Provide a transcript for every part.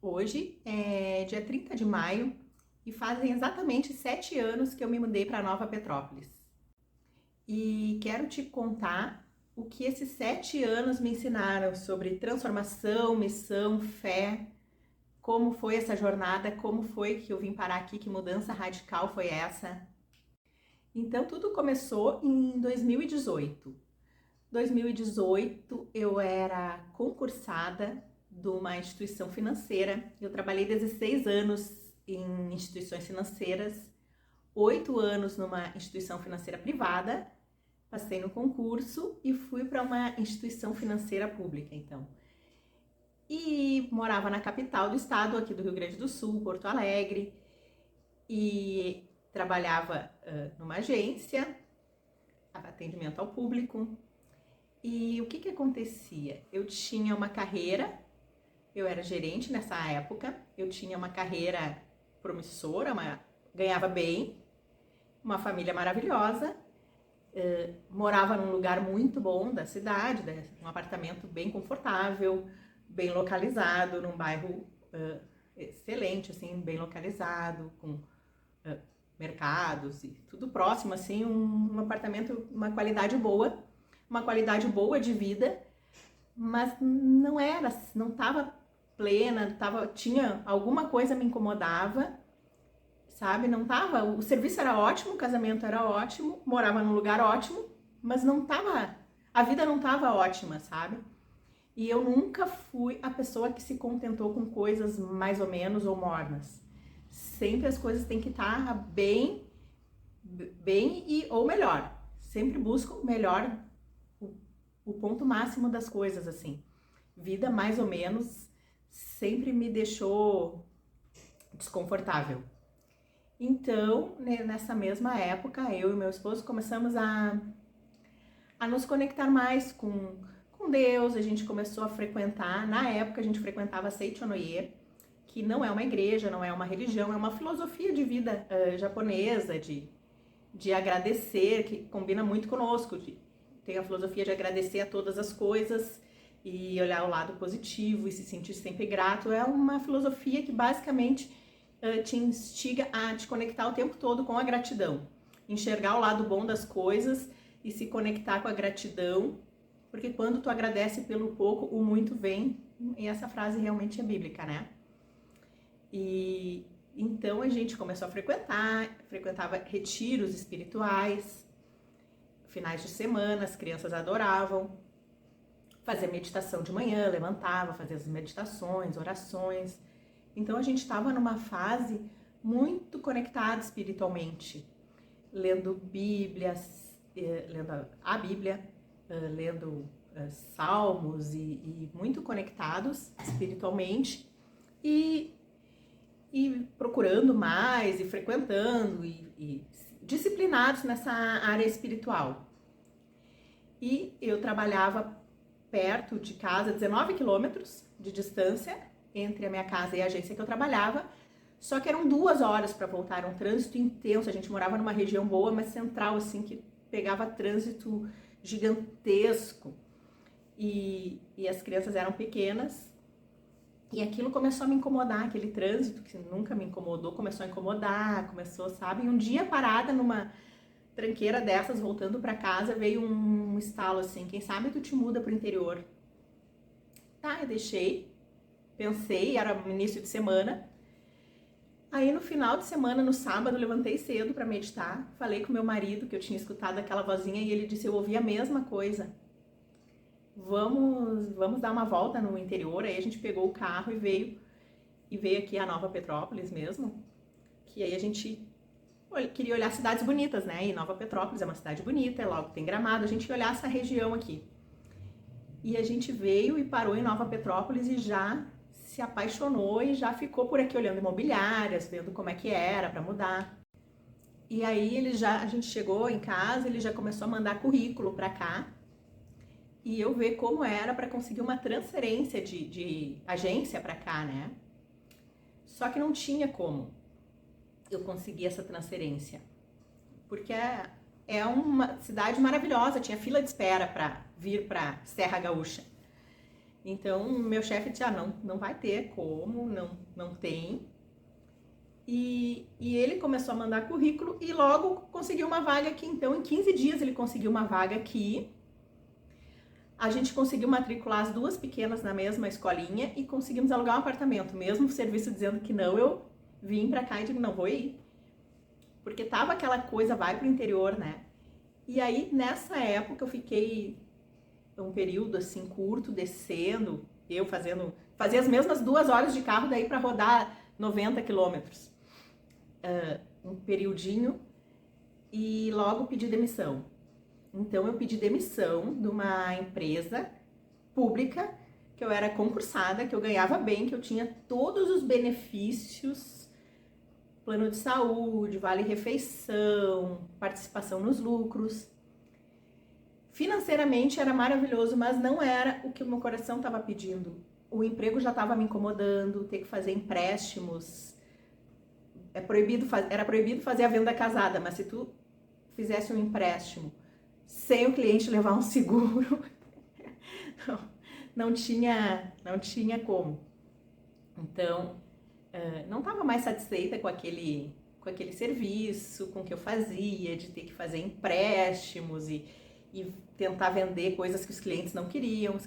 Hoje é dia 30 de maio e fazem exatamente 7 anos que eu me mudei para Nova Petrópolis. E quero te contar o que esses 7 anos me ensinaram sobre transformação, missão, fé, como foi essa jornada, como foi que eu vim parar aqui, que mudança radical foi essa. Então tudo começou em 2018. 2018 eu era concursada de uma instituição financeira. Eu trabalhei 16 anos em instituições financeiras, 8 anos numa instituição financeira privada, passei no concurso e fui para uma instituição financeira pública, então. E morava na capital do estado, aqui do Rio Grande do Sul, Porto Alegre, e trabalhava numa agência, atendimento ao público. E o que acontecia? Eu tinha uma carreira, eu era gerente nessa época, eu tinha uma carreira promissora, ganhava bem, uma família maravilhosa, morava num lugar muito bom da cidade, um apartamento bem confortável, bem localizado, num bairro excelente, assim, bem localizado, com mercados e tudo próximo, assim, um apartamento, uma qualidade boa de vida, mas não estava plena, tinha alguma coisa me incomodava, sabe? Não tava, o serviço era ótimo, o casamento era ótimo, morava num lugar ótimo, mas a vida não tava ótima, sabe? E eu nunca fui a pessoa que se contentou com coisas mais ou menos ou mornas. Sempre as coisas têm que estar bem ou melhor. Sempre busco o melhor, o ponto máximo das coisas, assim. Vida mais ou menos sempre me deixou desconfortável. Então, nessa mesma época, eu e meu esposo começamos a nos conectar mais com Deus. A gente começou a frequentar, na época a gente frequentava Seichonoye, que não é uma igreja, não é uma religião, é uma filosofia de vida japonesa, de agradecer, que combina muito conosco. Tem a filosofia de agradecer a todas as coisas e olhar o lado positivo e se sentir sempre grato. É uma filosofia que basicamente te instiga a te conectar o tempo todo com a gratidão. Enxergar o lado bom das coisas e se conectar com a gratidão, porque quando tu agradece pelo pouco, o muito vem. E essa frase realmente é bíblica, né? E então a gente começou a frequentava retiros espirituais, finais de semana, as crianças adoravam, fazia meditação de manhã, levantava, fazia as meditações, orações. Então a gente estava numa fase muito conectada espiritualmente, lendo Bíblias, lendo a Bíblia, lendo salmos e muito conectados espiritualmente e procurando mais e frequentando e disciplinados nessa área espiritual. E eu trabalhava perto de casa, 19 quilômetros de distância entre a minha casa e a agência que eu trabalhava, só que eram 2 horas para voltar, era um trânsito intenso. A gente morava numa região boa, mas central, assim, que pegava trânsito gigantesco e as crianças eram pequenas. E aquilo começou a me incomodar, aquele trânsito que nunca me incomodou, começou a incomodar, sabe? E um dia parada numa tranqueira dessas, voltando pra casa, veio um estalo assim, quem sabe tu te muda pro interior. Tá, eu deixei, pensei, era início de semana. Aí no final de semana, no sábado, eu levantei cedo pra meditar, falei com meu marido que eu tinha escutado aquela vozinha e ele disse, eu ouvi a mesma coisa. Vamos dar uma volta no interior. Aí a gente pegou o carro e veio aqui a Nova Petrópolis mesmo, que aí a gente queria olhar cidades bonitas, né? E Nova Petrópolis é uma cidade bonita, logo tem Gramado, a gente ia olhar essa região aqui. E a gente veio e parou em Nova Petrópolis e já se apaixonou e já ficou por aqui olhando imobiliárias, vendo como é que era para mudar. E aí a gente chegou em casa, ele já começou a mandar currículo para cá, e eu ver como era para conseguir uma transferência de agência para cá, né? Só que não tinha como eu conseguir essa transferência, porque é uma cidade maravilhosa, tinha fila de espera para vir para Serra Gaúcha. Então, meu chefe disse, não vai ter como, não tem. E ele começou a mandar currículo e logo conseguiu uma vaga aqui. Então, em 15 dias ele conseguiu uma vaga aqui. A gente conseguiu matricular as duas pequenas na mesma escolinha e conseguimos alugar um apartamento. Mesmo o serviço dizendo que não, eu vim pra cá e digo, não vou ir. Porque tava aquela coisa, vai pro interior, né? E aí, nessa época, eu fiquei um período assim curto, descendo, eu fazia as mesmas 2 horas de carro daí para rodar 90 quilômetros. Um periodinho e logo pedi demissão. Então eu pedi demissão de uma empresa pública, que eu era concursada, que eu ganhava bem, que eu tinha todos os benefícios, plano de saúde, vale-refeição, participação nos lucros. Financeiramente era maravilhoso, mas não era o que o meu coração estava pedindo. O emprego já estava me incomodando, ter que fazer empréstimos. Era proibido fazer a venda casada, mas se tu fizesse um empréstimo sem o cliente levar um seguro, não tinha como. Então, não estava mais satisfeita com aquele serviço, com o que eu fazia, de ter que fazer empréstimos e tentar vender coisas que os clientes não queriam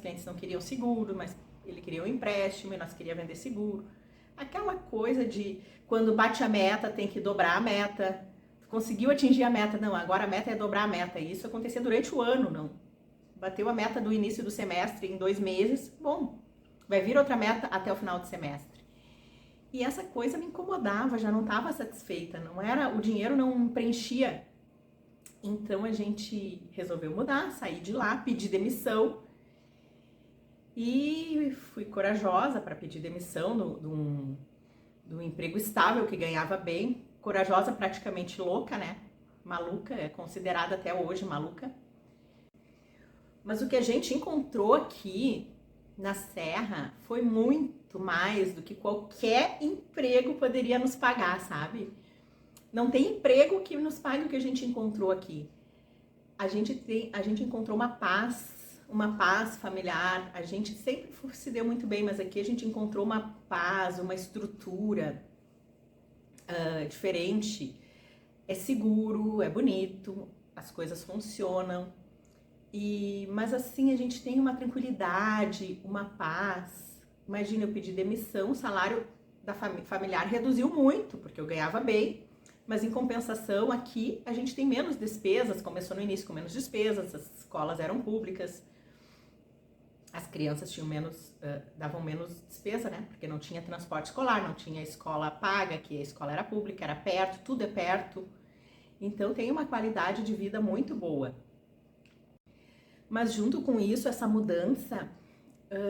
seguro, mas ele queria um empréstimo e nós queríamos vender seguro. Aquela coisa de quando bate a meta, tem que dobrar a meta. Conseguiu atingir a meta, não, agora a meta é dobrar a meta. E isso acontecia durante o ano, não. Bateu a meta do início do semestre em 2 meses, bom, vai vir outra meta até o final do semestre. E essa coisa me incomodava, já não estava satisfeita, o dinheiro não preenchia. Então a gente resolveu mudar, sair de lá, pedir demissão e fui corajosa para pedir demissão de um emprego estável que ganhava bem. Corajosa, praticamente louca, né? Maluca, é considerada até hoje maluca. Mas o que a gente encontrou aqui na Serra foi muito mais do que qualquer emprego poderia nos pagar, sabe? Não tem emprego que nos pague o que a gente encontrou aqui. A gente encontrou uma paz familiar. A gente sempre se deu muito bem, mas aqui a gente encontrou uma paz, uma estrutura diferente. É seguro, é bonito, as coisas funcionam. Mas assim, a gente tem uma tranquilidade, uma paz. Imagina, eu pedi demissão, o salário da familiar reduziu muito, porque eu ganhava bem. Mas em compensação, aqui a gente tem menos despesas, começou no início com menos despesas, as escolas eram públicas, as crianças davam menos despesa, né? Porque não tinha transporte escolar, não tinha escola paga, que a escola era pública, era perto, tudo é perto. Então tem uma qualidade de vida muito boa. Mas junto com isso, essa mudança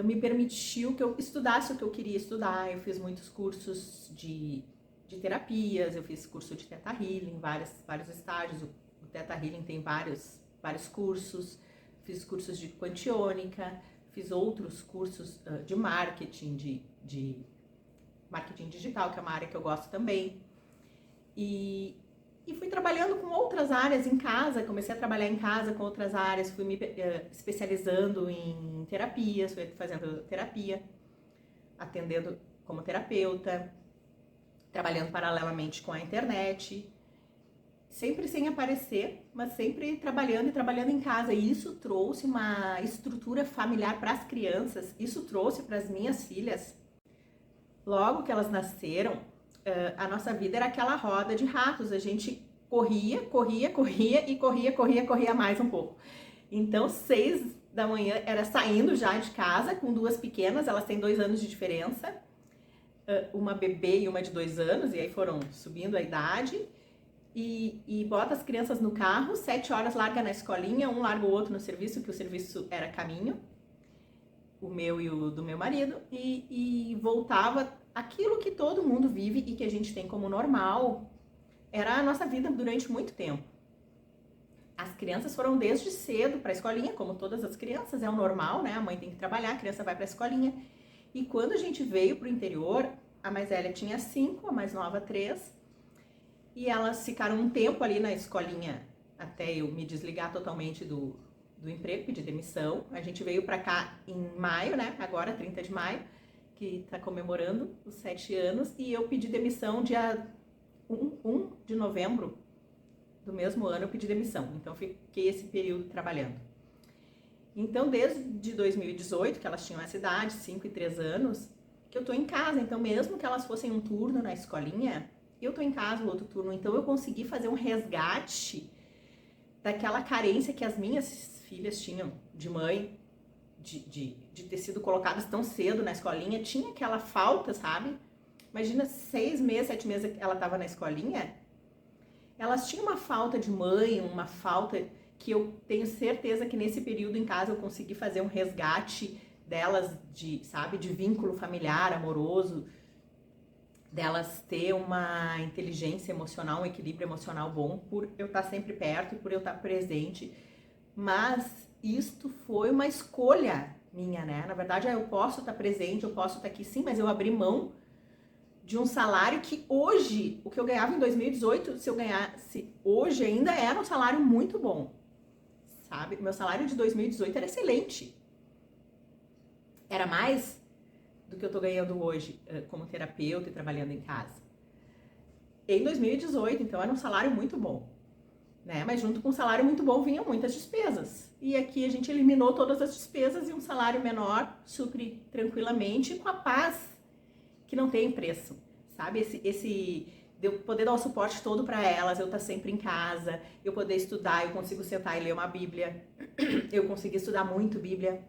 me permitiu que eu estudasse o que eu queria estudar. Eu fiz muitos cursos de terapias, eu fiz curso de Theta Healing, vários estágios. O Theta Healing tem vários cursos. Fiz cursos de quantiônica, fiz outros cursos de marketing, de marketing digital, que é uma área que eu gosto também. E fui trabalhando com outras áreas em casa, comecei a trabalhar em casa com outras áreas, fui me especializando em terapias, fui fazendo terapia, atendendo como terapeuta, trabalhando paralelamente com a internet, sempre sem aparecer, mas sempre trabalhando em casa. E isso trouxe uma estrutura familiar para as crianças, isso trouxe para as minhas filhas. Logo que elas nasceram, a nossa vida era aquela roda de ratos, a gente corria mais um pouco. Então, 6 da manhã era saindo já de casa com 2 pequenas, elas têm 2 anos de diferença, uma bebê e uma de 2 anos, e aí foram subindo a idade, e bota as crianças no carro, 7 horas larga na escolinha, um larga o outro no serviço, que o serviço era caminho, o meu e o do meu marido, e voltava. Aquilo que todo mundo vive e que a gente tem como normal, era a nossa vida durante muito tempo. As crianças foram desde cedo para a escolinha, como todas as crianças, é o normal, né? A mãe tem que trabalhar, a criança vai para a escolinha. E quando a gente veio para o interior, a mais velha tinha 5, a mais nova 3, e elas ficaram um tempo ali na escolinha, até eu me desligar totalmente do do emprego, pedi demissão. A gente veio para cá em maio, né? Agora, 30 de maio, que tá comemorando os 7 anos. E eu pedi demissão dia 1 de novembro do mesmo ano, eu pedi demissão. Então, fiquei esse período trabalhando. Então, desde 2018, que elas tinham essa idade, 5 e 3 anos, que eu tô em casa. Então, mesmo que elas fossem um turno na escolinha, eu tô em casa o outro turno. Então, eu consegui fazer um resgate daquela carência que as minhas filhas tinham de mãe, de ter sido colocadas tão cedo na escolinha. Tinha aquela falta, sabe? Imagina, 6 meses, 7 meses que ela tava na escolinha. Elas tinham uma falta de mãe, uma falta que eu tenho certeza que nesse período em casa eu consegui fazer um resgate delas, sabe, de vínculo familiar, amoroso, delas ter uma inteligência emocional, um equilíbrio emocional bom, por eu estar sempre perto e por eu estar presente. Mas isto foi uma escolha minha, né? Na verdade, eu posso estar presente, eu posso estar aqui sim, mas eu abri mão de um salário que hoje, o que eu ganhava em 2018, se eu ganhasse hoje, ainda era um salário muito bom, sabe? O meu salário de 2018 era excelente. Era mais do que eu tô ganhando hoje como terapeuta e trabalhando em casa. Em 2018, então, era um salário muito bom, né? Mas junto com um salário muito bom vinham muitas despesas. E aqui a gente eliminou todas as despesas e um salário menor supre tranquilamente com a paz que não tem preço, sabe? Esse de eu poder dar o suporte todo para elas, eu estar sempre em casa, eu poder estudar, eu consigo sentar e ler uma Bíblia, eu consegui estudar muito Bíblia,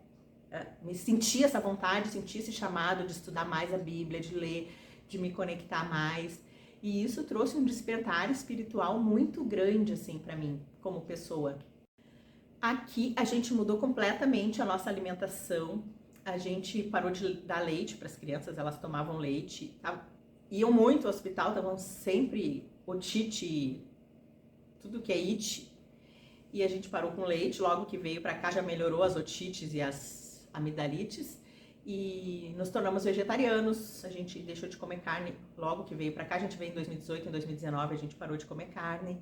me senti essa vontade, senti esse chamado de estudar mais a Bíblia, de ler, de me conectar mais. E isso trouxe um despertar espiritual muito grande, assim, para mim, como pessoa. Aqui a gente mudou completamente a nossa alimentação. A gente parou de dar leite para as crianças, elas tomavam leite, iam muito ao hospital, estavam sempre otite, tudo que é it. E a gente parou com leite, logo que veio para cá já melhorou as otites e as amidalites. E nos tornamos vegetarianos, a gente deixou de comer carne logo que veio para cá. A gente veio em 2018, em 2019 a gente parou de comer carne.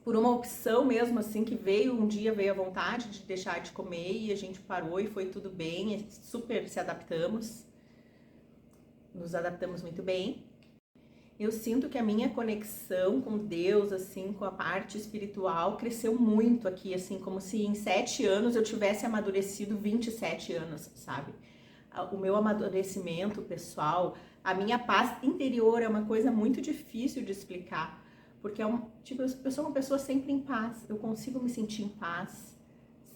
Por uma opção mesmo assim, que um dia veio a vontade de deixar de comer e a gente parou e foi tudo bem, super se adaptamos, nos adaptamos muito bem. Eu sinto que a minha conexão com Deus, assim, com a parte espiritual, cresceu muito aqui, assim, como se em 7 anos eu tivesse amadurecido 27 anos, sabe? O meu amadurecimento pessoal, a minha paz interior é uma coisa muito difícil de explicar. Porque eu sou uma pessoa sempre em paz, eu consigo me sentir em paz,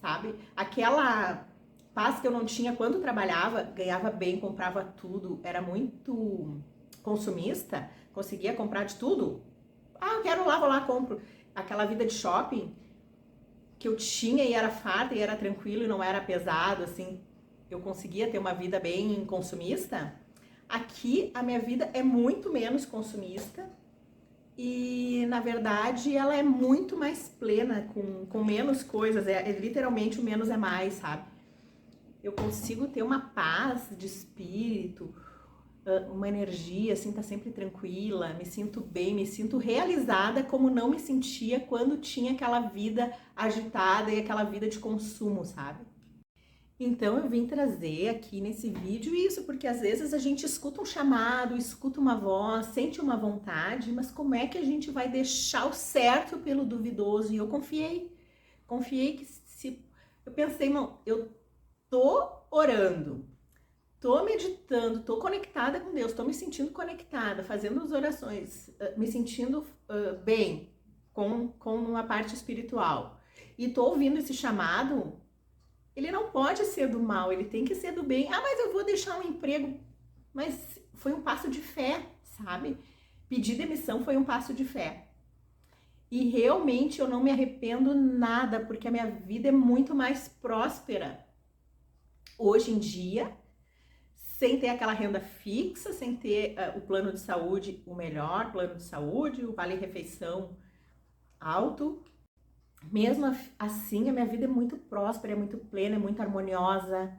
sabe? Aquela paz que eu não tinha quando trabalhava, ganhava bem, comprava tudo, era muito consumista, conseguia comprar de tudo. Eu quero lá, vou lá, compro. Aquela vida de shopping que eu tinha e era farta e era tranquilo e não era pesado, assim, eu conseguia ter uma vida bem consumista. Aqui a minha vida é muito menos consumista. E, na verdade, ela é muito mais plena, com menos coisas, literalmente o menos é mais, sabe? Eu consigo ter uma paz de espírito, uma energia, assim, tá sempre tranquila, me sinto bem, me sinto realizada como não me sentia quando tinha aquela vida agitada e aquela vida de consumo, sabe? Então eu vim trazer aqui nesse vídeo isso, porque às vezes a gente escuta um chamado, escuta uma voz, sente uma vontade, mas como é que a gente vai deixar o certo pelo duvidoso? E eu confiei que eu pensei, não, eu tô orando, tô meditando, tô conectada com Deus, tô me sentindo conectada, fazendo as orações, me sentindo bem com uma parte espiritual. E tô ouvindo esse chamado. Ele não pode ser do mal, ele tem que ser do bem. Mas eu vou deixar um emprego. Mas foi um passo de fé, sabe? Pedir demissão foi um passo de fé. E realmente eu não me arrependo nada, porque a minha vida é muito mais próspera hoje em dia, sem ter aquela renda fixa, sem ter o plano de saúde, o melhor plano de saúde, o vale-refeição alto. Mesmo assim, a minha vida é muito próspera, é muito plena, é muito harmoniosa.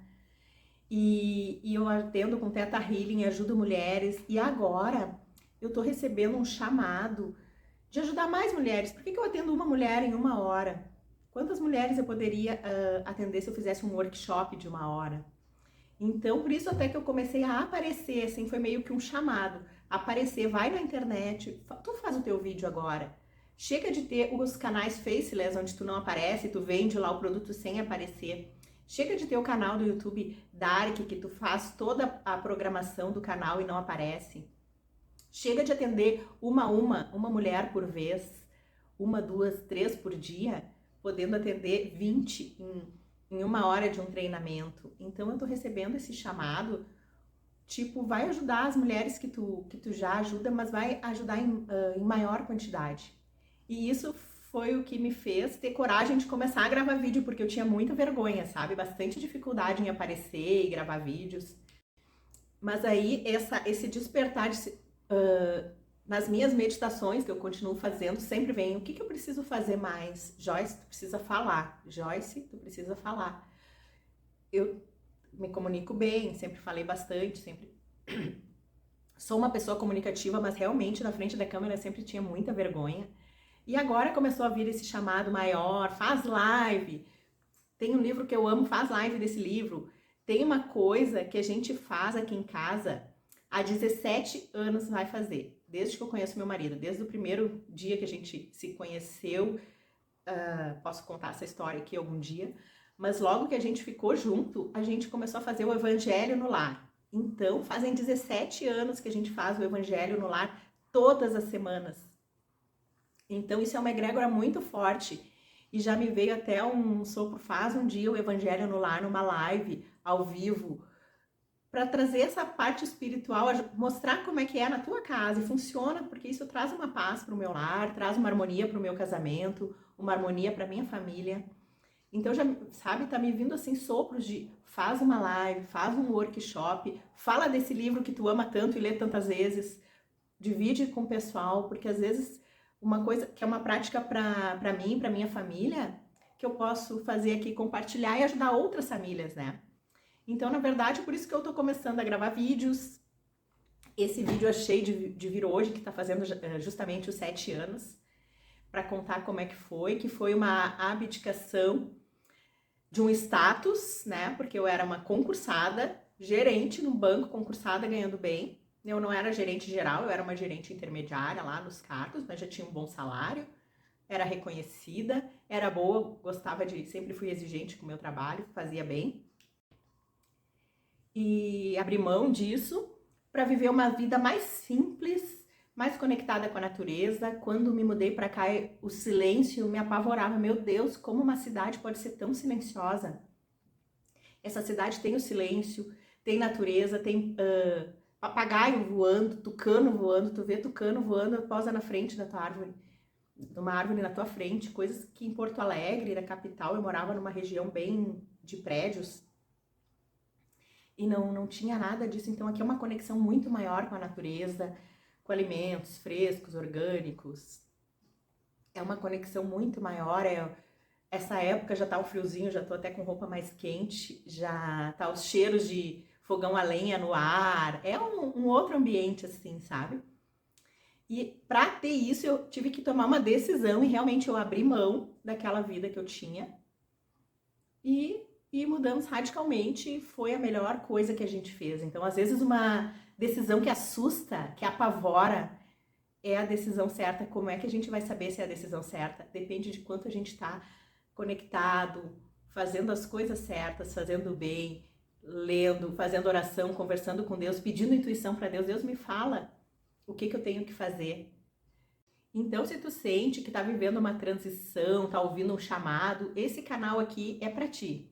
E eu atendo com Theta Healing, ajudo mulheres. E agora eu tô recebendo um chamado de ajudar mais mulheres. Por que eu atendo uma mulher em 1 hora? Quantas mulheres eu poderia atender se eu fizesse um workshop de 1 hora? Então, por isso até que eu comecei a aparecer, assim, foi meio que um chamado. Aparecer, vai na internet, tu faz o teu vídeo agora. Chega de ter os canais faceless, onde tu não aparece, tu vende lá o produto sem aparecer. Chega de ter o canal do YouTube Dark, que tu faz toda a programação do canal e não aparece. Chega de atender uma mulher por vez, 1, 2, 3 por dia, podendo atender 20 em 1 hora de um treinamento. Então eu tô recebendo esse chamado, tipo, vai ajudar as mulheres que tu já ajuda, mas vai ajudar em maior quantidade. E isso foi o que me fez ter coragem de começar a gravar vídeo, porque eu tinha muita vergonha, sabe? Bastante dificuldade em aparecer e gravar vídeos. Mas aí esse despertar nas minhas meditações, que eu continuo fazendo, sempre vem, o que eu preciso fazer mais? Joyce, tu precisa falar. Joyce, tu precisa falar. Eu me comunico bem, sempre falei bastante, sempre sou uma pessoa comunicativa, mas realmente na frente da câmera eu sempre tinha muita vergonha. E agora começou a vir esse chamado maior, faz live. Tem um livro que eu amo, faz live desse livro. Tem uma coisa que a gente faz aqui em casa há 17 anos vai fazer, desde que eu conheço meu marido, desde o primeiro dia que a gente se conheceu. Posso contar essa história aqui algum dia, mas logo que a gente ficou junto, a gente começou a fazer o Evangelho no Lar. Então, fazem 17 anos que a gente faz o Evangelho no Lar todas as semanas. Então, isso é uma egrégora muito forte. E já me veio até um sopro, faz um dia o Evangelho no Lar, numa live, ao vivo, para trazer essa parte espiritual, mostrar como é que é na tua casa. E funciona, porque isso traz uma paz para o meu lar, traz uma harmonia para o meu casamento, uma harmonia para minha família. Então, já, sabe, tá me vindo assim sopros de faz uma live, faz um workshop, fala desse livro que tu ama tanto e lê tantas vezes, divide com o pessoal, porque às vezes uma coisa que é uma prática para mim, para minha família, que eu posso fazer aqui, compartilhar e ajudar outras famílias, né? Então, na verdade, por isso que eu tô começando a gravar vídeos. Esse vídeo eu achei de vir hoje, que tá fazendo justamente os 7 anos, para contar como é que foi uma abdicação de um status, né? Porque eu era uma concursada, gerente no banco, concursada, ganhando bem. Eu não era gerente geral, eu era uma gerente intermediária lá nos cargos, mas já tinha um bom salário, era reconhecida, era boa, gostava sempre fui exigente com o meu trabalho, fazia bem. E abri mão disso para viver uma vida mais simples, mais conectada com a natureza. Quando me mudei para cá, o silêncio me apavorava. Meu Deus, como uma cidade pode ser tão silenciosa? Essa cidade tem o silêncio, tem natureza, tem papagaio voando, tucano voando. Tu vê tucano voando, posa na frente da tua árvore, de uma árvore na tua frente. Coisas que em Porto Alegre, na capital, eu morava numa região bem de prédios, e não tinha nada disso. Então aqui é uma conexão muito maior com a natureza, com alimentos frescos, orgânicos. É uma conexão muito maior. Essa época já tá o friozinho, já tô até com roupa mais quente, já tá os cheiros de fogão a lenha no ar. É um outro ambiente, assim, sabe? E para ter isso eu tive que tomar uma decisão e realmente eu abri mão daquela vida que eu tinha e mudamos radicalmente. Foi a melhor coisa que a gente fez. Então, às vezes, uma decisão que assusta, que apavora, é a decisão certa. Como é que a gente vai saber se é a decisão certa? Depende de quanto a gente está conectado, fazendo as coisas certas, fazendo o bem, lendo, fazendo oração, conversando com Deus, pedindo intuição para Deus. Deus me fala o que eu tenho que fazer. Então, se tu sente que tá vivendo uma transição, tá ouvindo um chamado, esse canal aqui é para ti.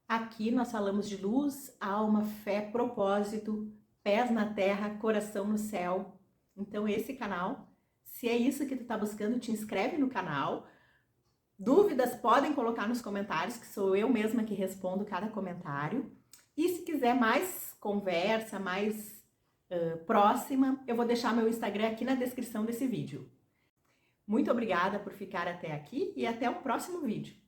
Aqui nós falamos de luz, alma, fé, propósito, pés na terra, coração no céu. Então esse canal, se é isso que tu tá buscando, te inscreve no canal. Dúvidas podem colocar nos comentários, que sou eu mesma que respondo cada comentário. E se quiser mais conversa, mais próxima, eu vou deixar meu Instagram aqui na descrição desse vídeo. Muito obrigada por ficar até aqui e até o próximo vídeo.